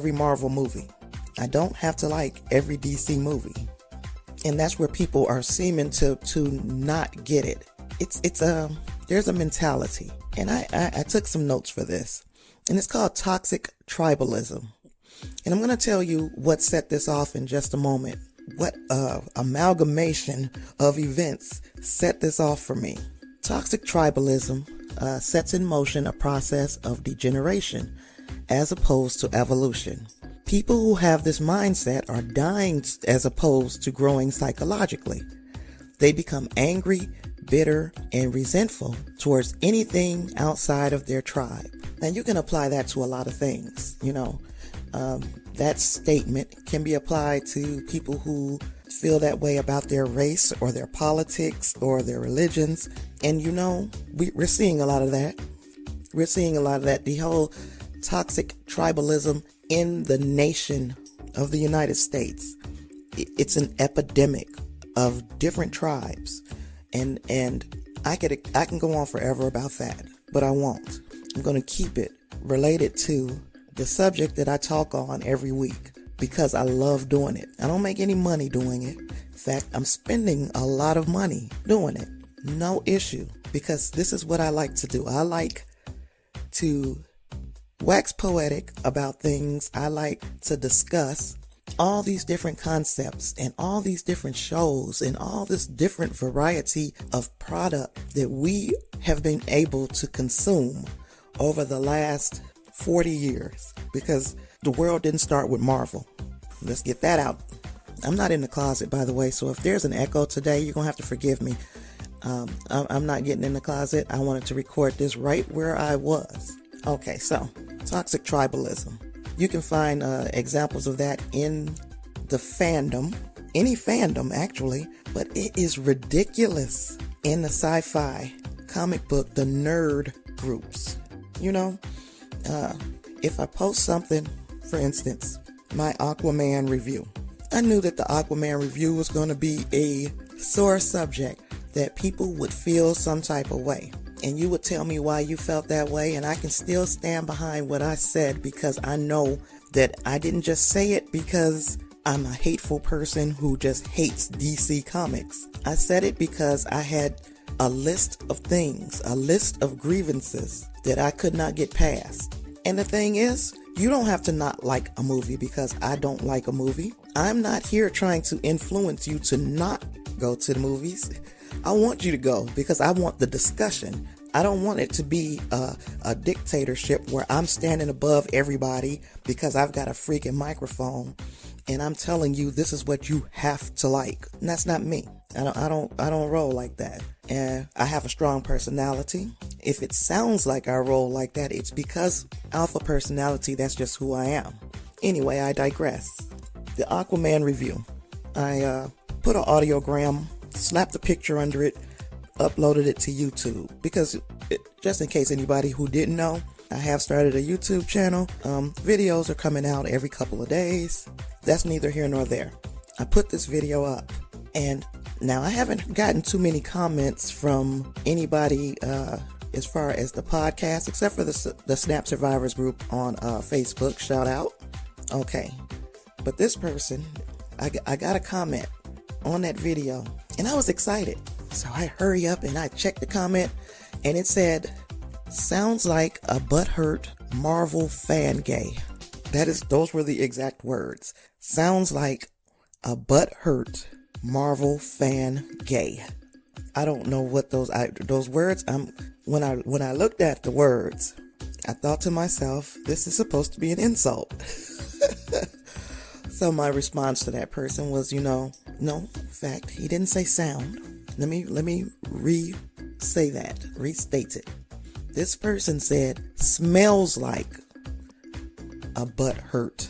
every Marvel movie. I don't have to like every DC movie. And that's where people are seeming to not get it. There's a mentality. And I took some notes for this. And it's called toxic tribalism. And I'm going to tell you what set this off in just a moment. What amalgamation of events set this off for me. Toxic tribalism sets in motion a process of degeneration as opposed to evolution. People who have this mindset are dying as opposed to growing psychologically. They become angry, bitter, and resentful towards anything outside of their tribe. And you can apply that to a lot of things. That statement can be applied to people who feel that way about their race or their politics or their religions. And we're seeing a lot of that. We're seeing a lot of that. The whole toxic tribalism in the nation of the United States. It's an epidemic of different tribes. And I can go on forever about that, but I won't. I'm going to keep it related to the subject that I talk on every week because I love doing it. I don't make any money doing it. In fact, I'm spending a lot of money doing it. No issue, because this is what I like to do. I like to wax poetic about things. I like to discuss all these different concepts and all these different shows and all this different variety of product that we have been able to consume over the last 40 years, because the world didn't start with Marvel. Let's get that out. I'm not in the closet, by the way, so if there's an echo today, you're gonna have to forgive me. I'm not getting in the closet. I wanted to record this right where I was. Okay, so toxic tribalism. You can find examples of that in the fandom, any fandom actually, but it is ridiculous in the sci-fi comic book, the nerd groups. If I post something, for instance, my Aquaman review, I knew that the Aquaman review was going to be a sore subject, that people would feel some type of way. And you would tell me why you felt that way, and I can still stand behind what I said, because I know that I didn't just say it because I'm a hateful person who just hates DC Comics. I said it because I had a list of things, a list of grievances that I could not get past. And the thing is, you don't have to not like a movie because I don't like a movie. I'm not here trying to influence you to not go to the movies. I want you to go because I want the discussion. I don't want it to be a dictatorship where I'm standing above everybody because I've got a freaking microphone and I'm telling you this is what you have to like. And that's not me. I don't roll like that. And I have a strong personality. If it sounds like I roll like that, it's because alpha personality, that's just who I am. Anyway, I digress. The Aquaman review. I put an audiogram, slapped a picture under it, uploaded it to YouTube, because just in case anybody who didn't know, I have started a YouTube channel. Videos are coming out every couple of days. That's neither here nor there. I put this video up, and now I haven't gotten too many comments from anybody as far as the podcast, except for the Snap Survivors group on Facebook. Shout out. Okay, but this person, I got a comment on that video, and I was excited. So I hurry up and I checked the comment, and it said, "Sounds like a butthurt Marvel fan gay." Those were the exact words. Sounds like a butthurt Marvel fan gay. I don't know what those words. When I looked at the words, I thought to myself, this is supposed to be an insult. So my response to that person was, no, in fact, he didn't say sound. Let me restate it. This person said, smells like a butthurt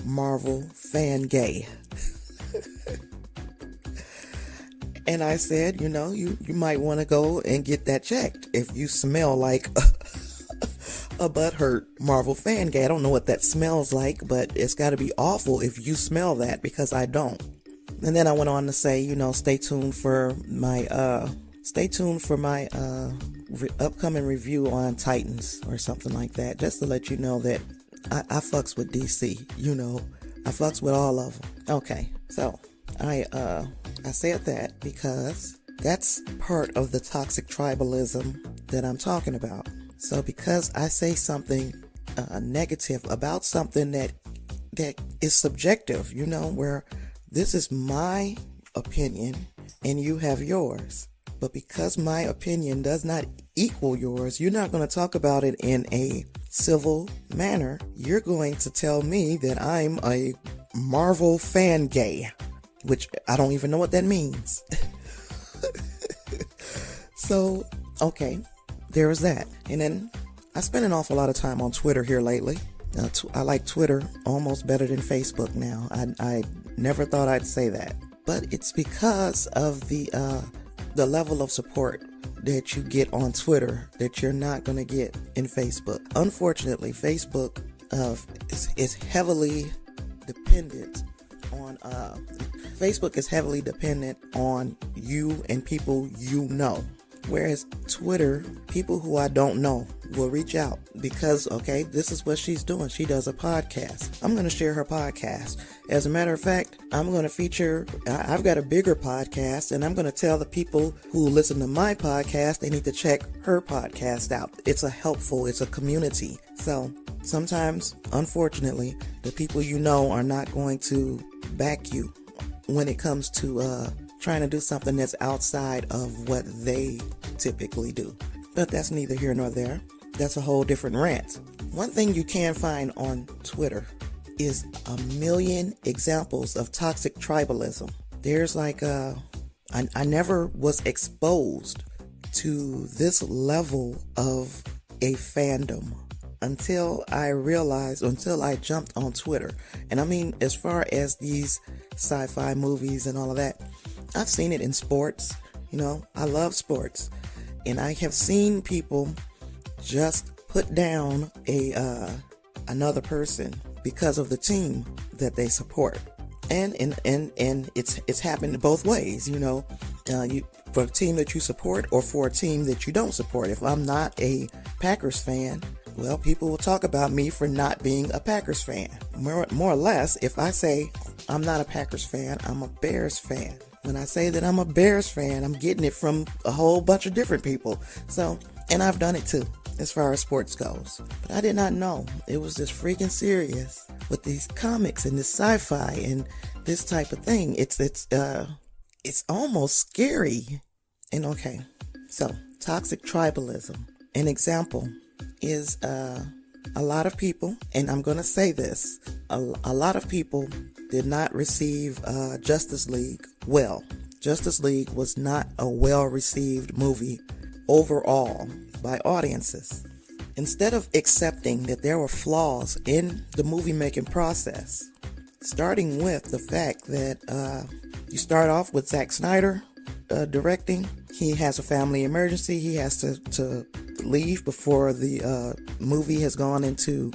Marvel fan gay. And I said, you might want to go and get that checked if you smell like a butthurt Marvel fan gay. I don't know what that smells like, but it's got to be awful if you smell that, because I don't. And then I went on to say, stay tuned for my upcoming review on Titans or something like that, just to let you know that I fucks with DC, you know. I fucks with all of them. Okay, so I said that because that's part of the toxic tribalism that I'm talking about. So because I say something negative about something that is subjective, you know, where this is my opinion and you have yours, but because my opinion does not equal yours, you're not going to talk about it in a civil manner. You're going to tell me that I'm a Marvel fan gay, which I don't even know what that means. So, okay, there is that. And then I spend an awful lot of time on Twitter here lately. I like Twitter almost better than Facebook now. I never thought I'd say that, but it's because of the level of support that you get on Twitter that you're not going to get in Facebook. Unfortunately, Facebook is heavily dependent on Facebook is heavily dependent on you and people you know. Whereas Twitter, people who I don't know will reach out because, okay, this is what she's doing. She does a podcast. I'm going to share her podcast. As a matter of fact, I'm going to feature, I've got a bigger podcast, and I'm going to tell the people who listen to my podcast, they need to check her podcast out. It's a community. So sometimes, unfortunately, the people you know are not going to back you when it comes to trying to do something that's outside of what they typically do. But that's neither here nor there. That's a whole different rant. One thing you can find on Twitter is a million examples of toxic tribalism. There's like I never was exposed to this level of a fandom until I jumped on Twitter. And I mean, as far as these sci-fi movies and all of that, I've seen it in sports. You know, I love sports, and I have seen people just put down another person because of the team that they support, and it's happened both ways. You know, for a team that you support or for a team that you don't support. If I'm not a Packers fan, well, people will talk about me for not being a Packers fan. More or less, if I say I'm not a Packers fan, I'm a Bears fan. When I say that I'm a Bears fan, I'm getting it from a whole bunch of different people. So, and I've done it too, as far as sports goes. But I did not know it was this freaking serious with these comics and this sci-fi and this type of thing. It's almost scary. And okay, so toxic tribalism. An example is a lot of people, and I'm going to say this, a lot of people did not receive Justice League well. Justice League was not a well-received movie overall by audiences. Instead of accepting that there were flaws in the movie-making process, starting with the fact that you start off with Zack Snyder directing. He has a family emergency. He has to leave before the movie has gone into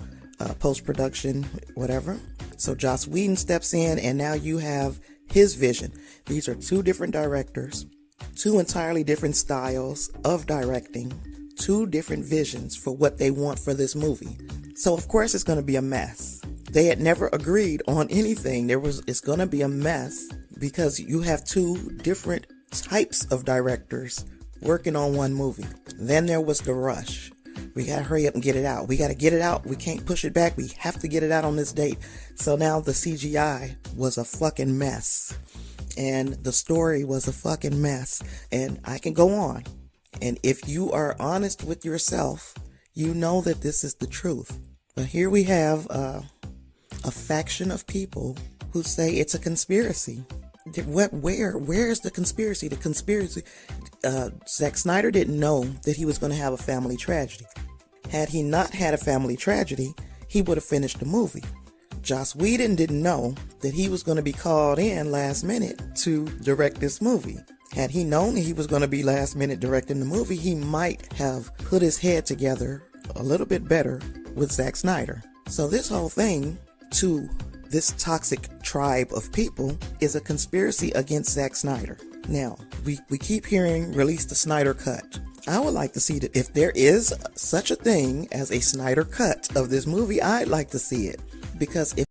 post-production, whatever. So Joss Whedon steps in, and now you have his vision. These are two different directors, two entirely different styles of directing, two different visions for what they want for this movie. So of course it's going to be a mess. They had never agreed on anything. It's going to be a mess because you have two different types of directors working on one movie. Then there was the rush. We got to hurry up and get it out. We got to get it out. We can't push it back. We have to get it out on this date. So now the CGI was a fucking mess. And the story was a fucking mess. And I can go on. And if you are honest with yourself, you know that this is the truth. But here we have a faction of people who say it's a conspiracy. Where's the conspiracy? The conspiracy, Zack Snyder didn't know that he was going to have a family tragedy. Had he not had a family tragedy, he would have finished the movie. Joss Whedon didn't know that he was going to be called in last minute to direct this movie. Had he known that he was going to be last minute directing the movie, he might have put his head together a little bit better with Zack Snyder. So this whole thing, to this toxic tribe of people, is a conspiracy against Zack Snyder. Now, we keep hearing release the Snyder Cut. I would like to see that if there is such a thing as a Snyder cut of this movie, I'd like to see it. Because if